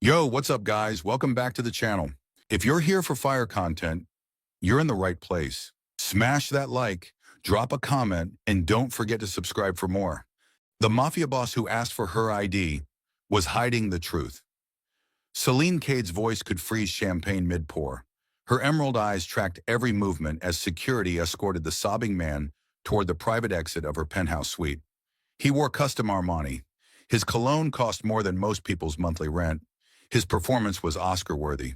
Yo, what's up guys? Welcome back to the channel. If you're here for fire content, you're in the right place. Smash that like, drop a comment, and don't forget to subscribe for more. The mafia boss who asked for her ID was hiding the truth. Celine Cade's voice could freeze champagne mid-pour. Her emerald eyes tracked every movement as security escorted the sobbing man toward the private exit of her penthouse suite. He wore custom Armani. His cologne cost more than most people's monthly rent. His performance was Oscar-worthy.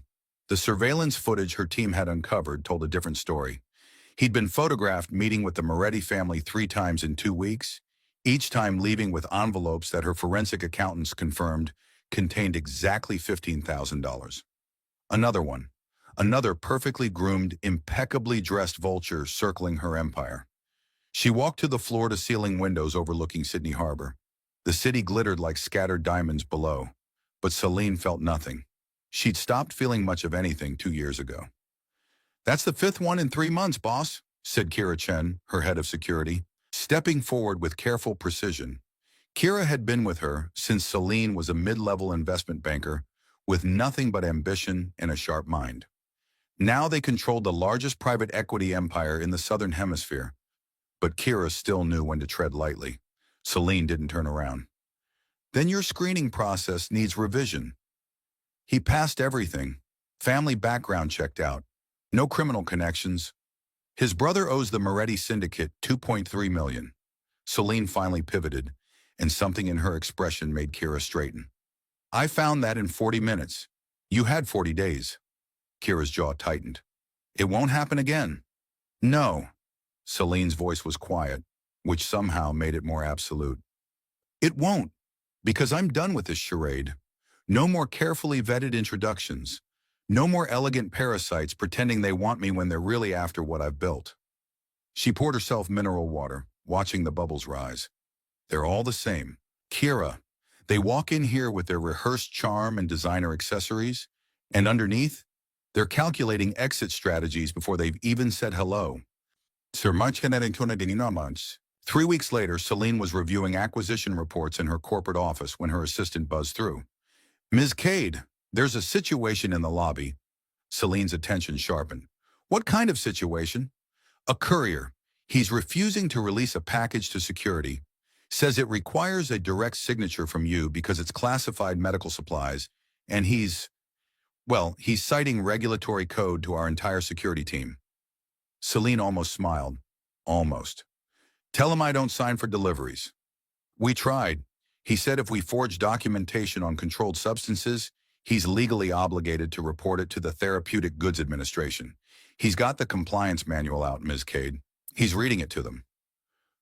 The surveillance footage her team had uncovered told a different story. He'd been photographed meeting with the Moretti family 3 times in 2 weeks, each time leaving with envelopes that her forensic accountants confirmed contained exactly $15,000. Another one. Another perfectly groomed, impeccably dressed vulture circling her empire. She walked to the floor-to-ceiling windows overlooking Sydney Harbor. The city glittered like scattered diamonds below. But Celine felt nothing. She'd stopped feeling much of anything 2 years ago. "That's the 5th one in 3 months, boss," said Kira Chen, her head of security, stepping forward with careful precision. Kira had been with her since Celine was a mid-level investment banker with nothing but ambition and a sharp mind. Now they controlled the largest private equity empire in the Southern Hemisphere. But Kira still knew when to tread lightly. Celine didn't turn around. "Then your screening process needs revision." He passed everything. Family background checked out. No criminal connections. His brother owes the Moretti syndicate $2.3 million. Celine finally pivoted, and something in her expression made Kira straighten. "I found that in 40 minutes. You had 40 days. Kira's jaw tightened. "It won't happen again." "No." Celine's voice was quiet, which somehow made it more absolute. "It won't. Because I'm done with this charade. No more carefully vetted introductions. No more elegant parasites pretending they want me when they're really after what I've built." She poured herself mineral water, watching the bubbles rise. "They're all the same. Kira, they walk in here with their rehearsed charm and designer accessories, and underneath, they're calculating exit strategies before they've even said hello." Sir March 3 weeks later, Celine was reviewing acquisition reports in her corporate office when her assistant buzzed through. "Ms. Cade, there's a situation in the lobby." Celine's attention sharpened. "What kind of situation?" "A courier. He's refusing to release a package to security. Says it requires a direct signature from you because it's classified medical supplies, and he's citing regulatory code to our entire security team." Celine almost smiled. Almost. "Tell him I don't sign for deliveries." "We tried. He said if we forge documentation on controlled substances, he's legally obligated to report it to the Therapeutic Goods Administration. He's got the compliance manual out, Ms. Cade. He's reading it to them."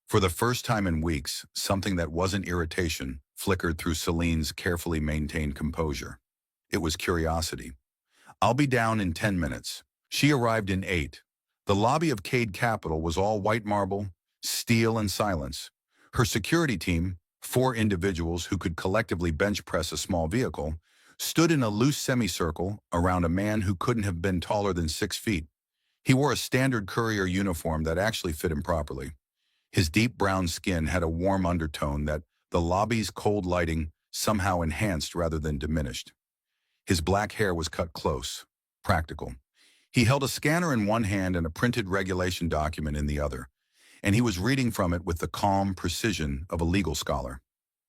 For the first time in weeks, something that wasn't irritation flickered through Celine's carefully maintained composure. It was curiosity. "I'll be down in 10 minutes. She arrived in 8. The lobby of Cade Capital was all white marble, steel, and silence. Her security team, 4 individuals who could collectively bench press a small vehicle, stood in a loose semicircle around a man who couldn't have been taller than 6 feet. He wore a standard courier uniform that actually fit him properly. His deep brown skin had a warm undertone that the lobby's cold lighting somehow enhanced rather than diminished. His black hair was cut close, practical. He held a scanner in one hand and a printed regulation document in the other, and he was reading from it with the calm precision of a legal scholar.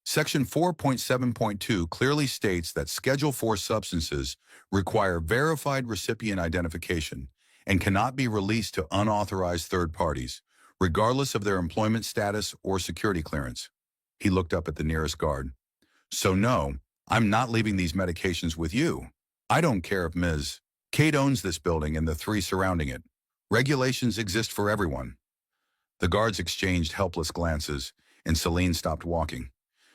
Section 4.7.2 clearly states that Schedule 4 substances require verified recipient identification and cannot be released to unauthorized third parties, regardless of their employment status or security clearance. He looked up at the nearest guard. "So no, I'm not leaving these medications with you. I don't care if Ms. Cade owns this building and the 3 surrounding it. Regulations exist for everyone." The guards exchanged helpless glances, and Celine stopped walking.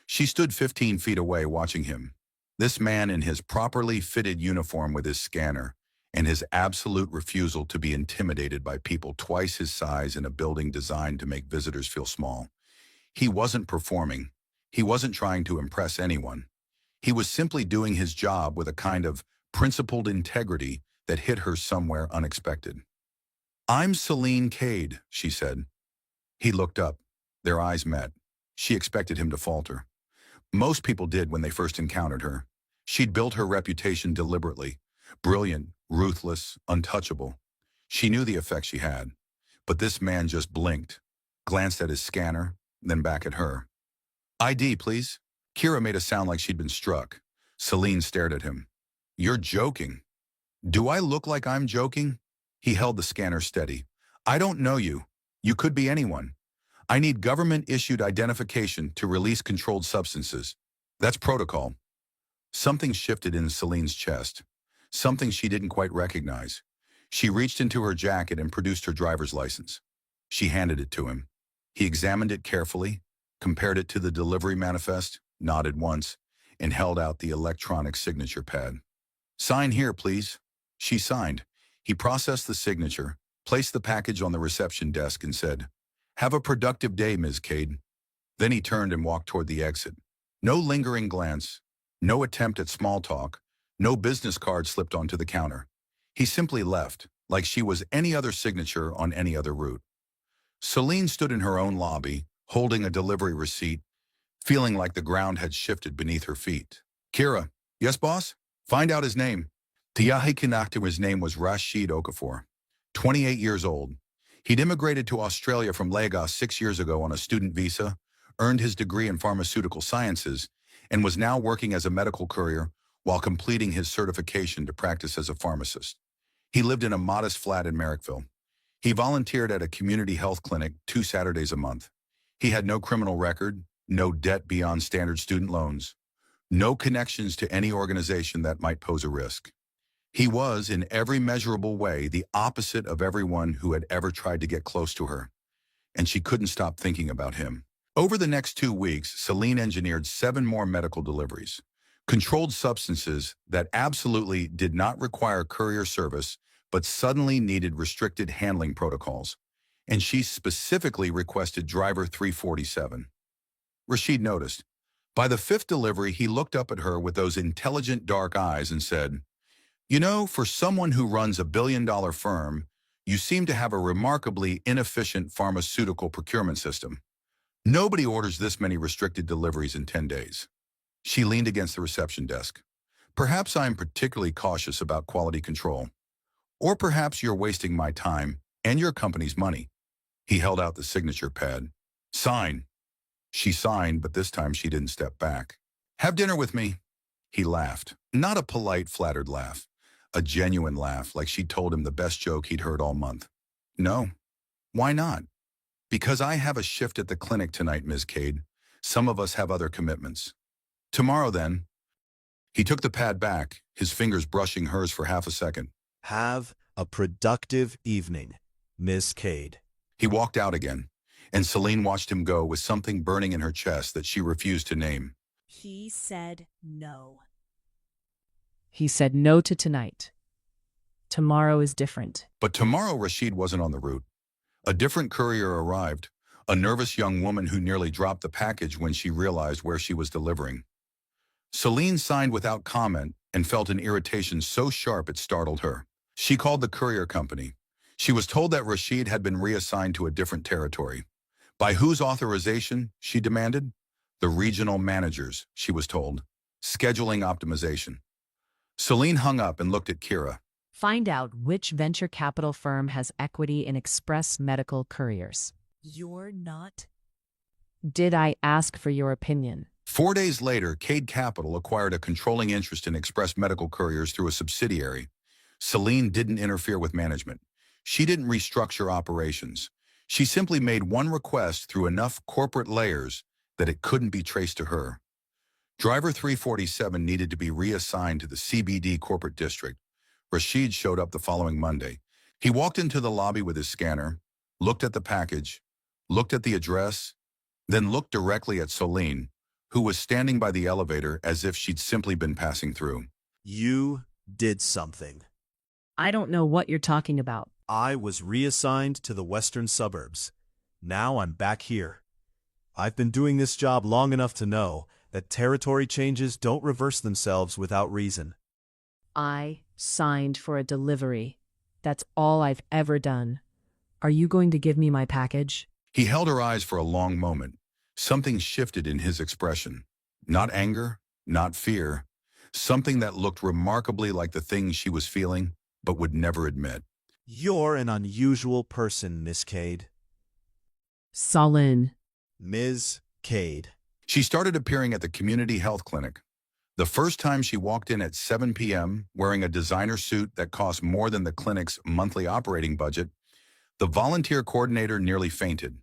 She stood 15 feet away watching him. This man in his properly fitted uniform with his scanner, and his absolute refusal to be intimidated by people twice his size in a building designed to make visitors feel small. He wasn't performing. He wasn't trying to impress anyone. He was simply doing his job with a kind of principled integrity that hit her somewhere unexpected. "I'm Celine Cade," she said. He looked up. Their eyes met. She expected him to falter. Most people did when they first encountered her. She'd built her reputation deliberately. Brilliant, ruthless, untouchable. She knew the effect she had. But this man just blinked, glanced at his scanner, then back at her. ID, please. Kira made a sound like she'd been struck. Celine stared at him. You're joking. Do I look like I'm joking? He held the scanner steady. I don't know you. You could be anyone. I need government-issued identification to release controlled substances. That's protocol. Something shifted in Celine's chest. Something she didn't quite recognize. She reached into her jacket and produced her driver's license. She handed it to him. He examined it carefully, compared it to the delivery manifest, nodded once, and held out the electronic signature pad. Sign here, please. She signed. He processed the signature, placed the package on the reception desk and said, Have a productive day, Ms. Cade. Then he turned and walked toward the exit. No lingering glance, no attempt at small talk, no business card slipped onto the counter. He simply left, like she was any other signature on any other route. Celine stood in her own lobby, holding a delivery receipt, feeling like the ground had shifted beneath her feet. Kira, yes, boss? Find out his name. Tiahi Kanakta's name was Rashid Okafor, 28 years old. He'd immigrated to Australia from Lagos 6 years ago on a student visa, earned his degree in pharmaceutical sciences, and was now working as a medical courier while completing his certification to practice as a pharmacist. He lived in a modest flat in Merrickville. He volunteered at a community health clinic 2 Saturdays a month. He had no criminal record, no debt beyond standard student loans, no connections to any organization that might pose a risk. He was, in every measurable way, the opposite of everyone who had ever tried to get close to her, and she couldn't stop thinking about him. Over the next 2 weeks, Celine engineered 7 more medical deliveries, controlled substances that absolutely did not require courier service, but suddenly needed restricted handling protocols, and she specifically requested driver 347. Rashid noticed. By the 5th delivery, he looked up at her with those intelligent dark eyes and said, You know, for someone who runs a billion-dollar firm, you seem to have a remarkably inefficient pharmaceutical procurement system. Nobody orders this many restricted deliveries in 10 days. She leaned against the reception desk. Perhaps I'm particularly cautious about quality control. Or perhaps you're wasting my time and your company's money. He held out the signature pad. Sign. She signed, but this time she didn't step back. Have dinner with me. He laughed. Not a polite, flattered laugh. A genuine laugh, like she'd told him the best joke he'd heard all month. No. Why not? Because I have a shift at the clinic tonight, Ms. Cade. Some of us have other commitments. Tomorrow, then. He took the pad back, his fingers brushing hers for half a second. Have a productive evening, Miss Cade. He walked out again, and Celine watched him go with something burning in her chest that she refused to name. He said no. He said no to tonight. Tomorrow is different. But tomorrow Rashid wasn't on the route. A different courier arrived, a nervous young woman who nearly dropped the package when she realized where she was delivering. Celine signed without comment and felt an irritation so sharp it startled her. She called the courier company. She was told that Rashid had been reassigned to a different territory. By whose authorization, she demanded? The regional managers, she was told. Scheduling optimization. Celine hung up and looked at Kira. Find out which venture capital firm has equity in Express Medical Couriers. You're not. Did I ask for your opinion? 4 days later, Cade Capital acquired a controlling interest in Express Medical Couriers through a subsidiary. Celine didn't interfere with management. She didn't restructure operations. She simply made one request through enough corporate layers that it couldn't be traced to her. Driver 347 needed to be reassigned to the CBD corporate district. Rashid showed up the following Monday. He walked into the lobby with his scanner, looked at the package, looked at the address, then looked directly at Celine, who was standing by the elevator as if she'd simply been passing through. You did something. I don't know what you're talking about. I was reassigned to the western suburbs. Now I'm back here. I've been doing this job long enough to know that territory changes don't reverse themselves without reason. I signed for a delivery. That's all I've ever done. Are you going to give me my package? He held her eyes for a long moment. Something shifted in his expression. Not anger, not fear. something that looked remarkably like the things she was feeling, but would never admit. You're an unusual person, Miss Cade. Solin. Ms. Cade. She started appearing at the community health clinic. The first time she walked in at 7 p.m. wearing a designer suit that cost more than the clinic's monthly operating budget, the volunteer coordinator nearly fainted.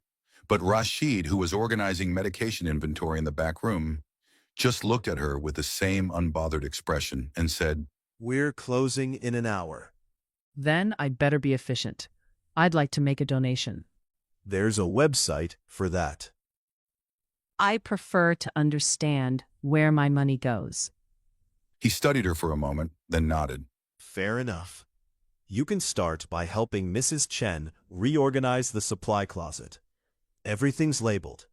But Rashid, who was organizing medication inventory in the back room, just looked at her with the same unbothered expression and said, We're closing in an hour. Then I'd better be efficient. I'd like to make a donation. There's a website for that. I prefer to understand where my money goes. He studied her for a moment, then nodded. Fair enough. You can start by helping Mrs. Chen reorganize the supply closet. Everything's labeled.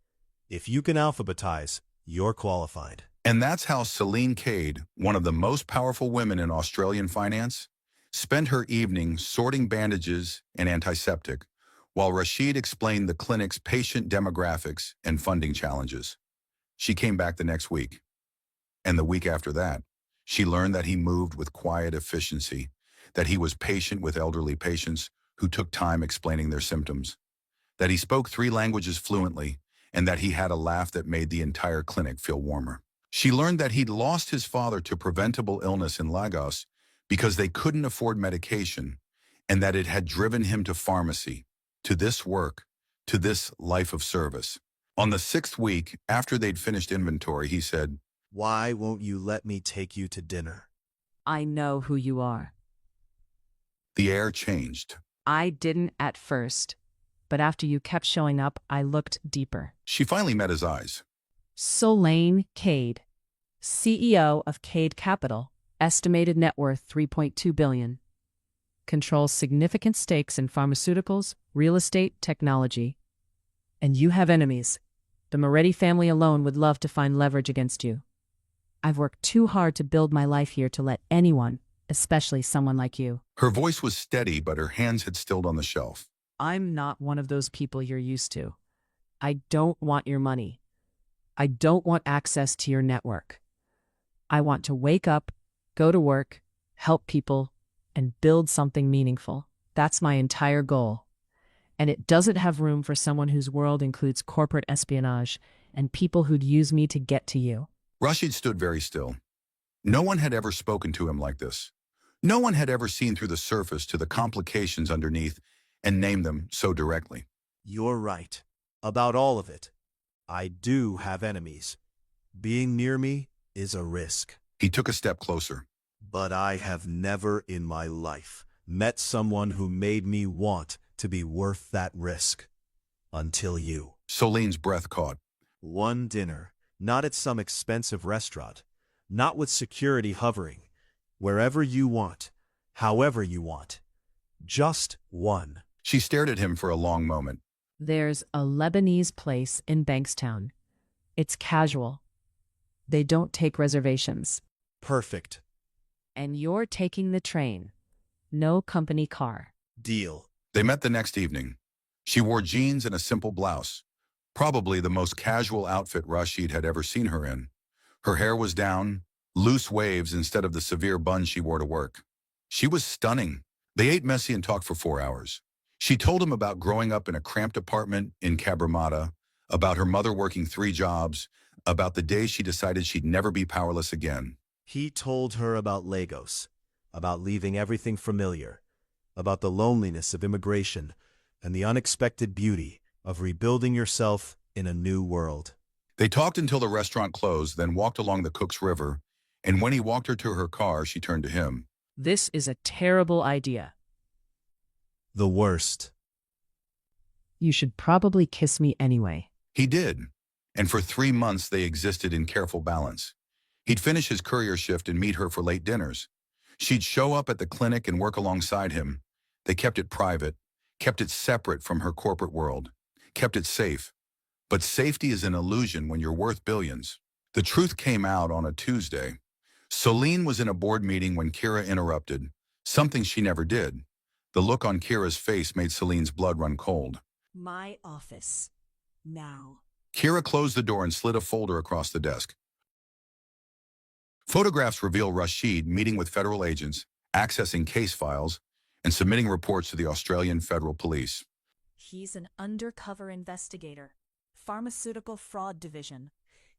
If you can alphabetize, you're qualified. And that's how Celine Cade, one of the most powerful women in Australian finance, spent her evening sorting bandages and antiseptic, while Rashid explained the clinic's patient demographics and funding challenges. She came back the next week. And the week after that, she learned that he moved with quiet efficiency, that he was patient with elderly patients who took time explaining their symptoms, that he spoke 3 languages fluently, and that he had a laugh that made the entire clinic feel warmer. She learned that he'd lost his father to preventable illness in Lagos because they couldn't afford medication, and that it had driven him to pharmacy, to this work, to this life of service. On the 6th week, after they'd finished inventory, he said, Why won't you let me take you to dinner? I know who you are. The air changed. I didn't at first, but after you kept showing up, I looked deeper. She finally met his eyes. Solane Cade, CEO of Cade Capital, estimated net worth $3.2 billion. Controls significant stakes in pharmaceuticals, real estate, technology. And you have enemies. The Moretti family alone would love to find leverage against you. I've worked too hard to build my life here to let anyone, especially someone like you. Her voice was steady, but her hands had stilled on the shelf. I'm not one of those people you're used to. I don't want your money. I don't want access to your network. I want to wake up, go to work, help people, and build something meaningful. That's my entire goal. And it doesn't have room for someone whose world includes corporate espionage and people who'd use me to get to you. Rashid stood very still. No one had ever spoken to him like this. No one had ever seen through the surface to the complications underneath and named them so directly. You're right. About all of it. I do have enemies. Being near me is a risk. He took a step closer. But I have never in my life met someone who made me want to be worth that risk. Until you. Soline's breath caught. One dinner, not at some expensive restaurant, not with security hovering. Wherever you want, however you want. Just one. She stared at him for a long moment. There's a Lebanese place in Bankstown. It's casual. They don't take reservations. Perfect. And you're taking the train. No company car. Deal. They met the next evening. She wore jeans and a simple blouse, probably the most casual outfit Rashid had ever seen her in. Her hair was down, loose waves instead of the severe bun she wore to work. She was stunning. They ate messy and talked for 4 hours. She told him about growing up in a cramped apartment in Kdrama, about her mother working 3 jobs, about the day she decided she'd never be powerless again. He told her about Lagos, about leaving everything familiar, about the loneliness of immigration and the unexpected beauty of rebuilding yourself in a new world. They talked until the restaurant closed, then walked along the Cook's River, and when he walked her to her car, she turned to him. This is a terrible idea. The worst. You should probably kiss me anyway. He did, and for 3 months they existed in careful balance. He'd finish his courier shift and meet her for late dinners. She'd show up at the clinic and work alongside him. They kept it private, kept it separate from her corporate world, kept it safe. But safety is an illusion when you're worth billions. The truth came out on a Tuesday. Soline was in a board meeting when Kira interrupted, something she never did. The look on Kira's face made Celine's blood run cold. My office. Now. Kira closed the door and slid a folder across the desk. Photographs reveal Rashid meeting with federal agents, accessing case files, and submitting reports to the Australian Federal Police. He's an undercover investigator. Pharmaceutical Fraud Division.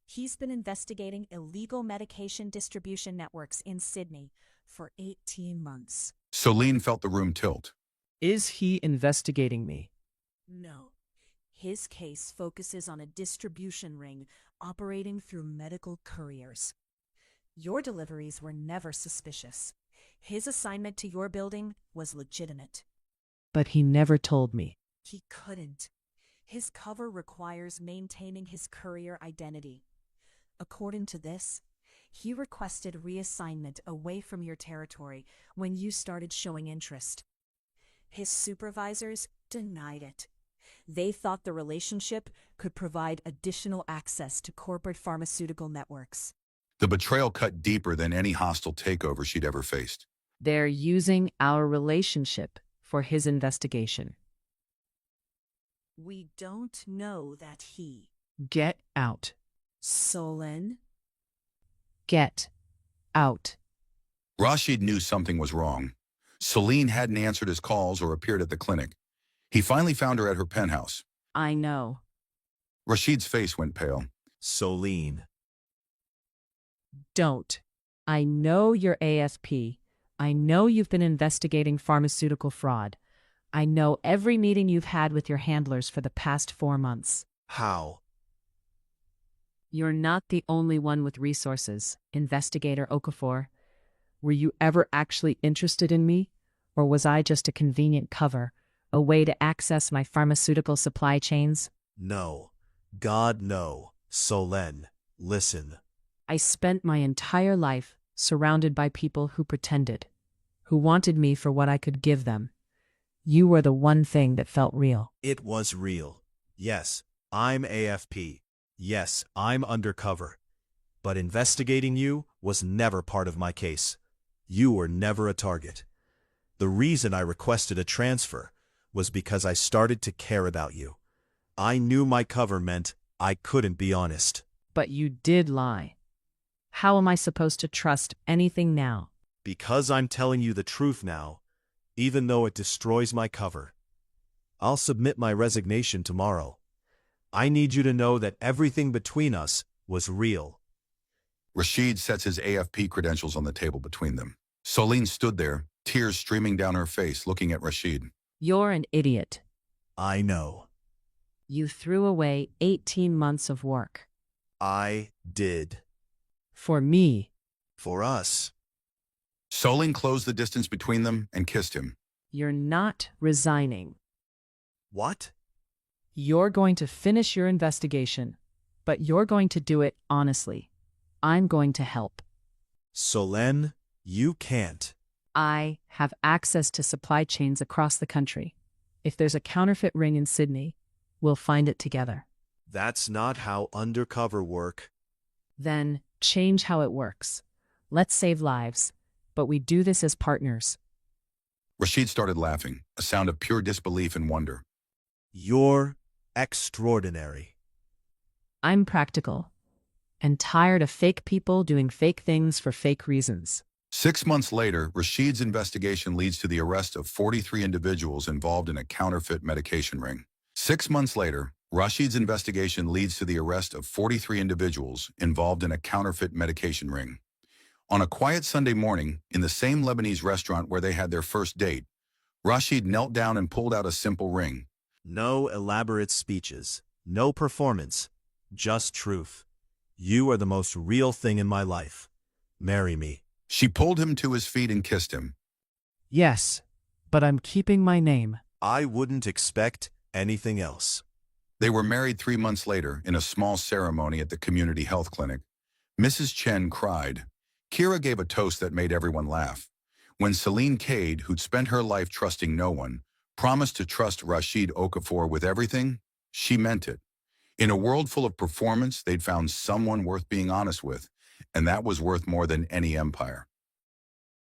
He's been investigating illegal medication distribution networks in Sydney for 18 months. Soline felt the room tilt. Is he investigating me? No. His case focuses on a distribution ring operating through medical couriers. Your deliveries were never suspicious. His assignment to your building was legitimate. But he never told me. He couldn't. His cover requires maintaining his courier identity. According to this, he requested reassignment away from your territory when you started showing interest. His supervisors denied it. They thought the relationship could provide additional access to corporate pharmaceutical networks. The betrayal cut deeper than any hostile takeover she'd ever faced. They're using our relationship for his investigation. We don't know that he, Get out. Solen, Get out. Rashid knew something was wrong. Soline hadn't answered his calls or appeared at the clinic. He finally found her at her penthouse. I know. Rashid's face went pale. Soline. Don't. I know you're AFP. I know you've been investigating pharmaceutical fraud. I know every meeting you've had with your handlers for the past 4 months. How? You're not the only one with resources, Investigator Okafor. Were you ever actually interested in me? Or was I just a convenient cover, a way to access my pharmaceutical supply chains? No. God, no. Solen, listen. I spent my entire life surrounded by people who pretended, who wanted me for what I could give them. You were the one thing that felt real. It was real. Yes, I'm AFP. Yes, I'm undercover. But investigating you was never part of my case. You were never a target. The reason I requested a transfer was because I started to care about you. I knew my cover meant I couldn't be honest. But you did lie. How am I supposed to trust anything now? Because I'm telling you the truth now, even though it destroys my cover. I'll submit my resignation tomorrow. I need you to know that everything between us was real. Rashid sets his AFP credentials on the table between them. Soline stood there, tears streaming down her face, looking at Rashid. You're an idiot. I know. You threw away 18 months of work. I did. For me. For us. Soline closed the distance between them and kissed him. You're not resigning. What? You're going to finish your investigation, but you're going to do it honestly. I'm going to help. Solen, you can't. I have access to supply chains across the country. If there's a counterfeit ring in Sydney, we'll find it together. That's not how undercover work. Then change how it works. Let's save lives, but we do this as partners. Rashid started laughing, a sound of pure disbelief and wonder. You're extraordinary. I'm practical and tired of fake people doing fake things for fake reasons. 6 months later, Rashid's investigation leads to the arrest of 43 individuals involved in a counterfeit medication ring. 6 months later, Rashid's investigation leads to the arrest of 43 individuals involved in a counterfeit medication ring. On a quiet Sunday morning, in the same Lebanese restaurant where they had their first date, Rashid knelt down and pulled out a simple ring. No elaborate speeches. No performance. Just truth. You are the most real thing in my life. Marry me. She pulled him to his feet and kissed him. Yes, but I'm keeping my name. I wouldn't expect anything else. They were married 3 months later in a small ceremony at the community health clinic. Mrs. Chen cried. Kira gave a toast that made everyone laugh. When Celine Cade, who'd spent her life trusting no one, promised to trust Rashid Okafor with everything, she meant it. In a world full of performance, they'd found someone worth being honest with, and that was worth more than any empire.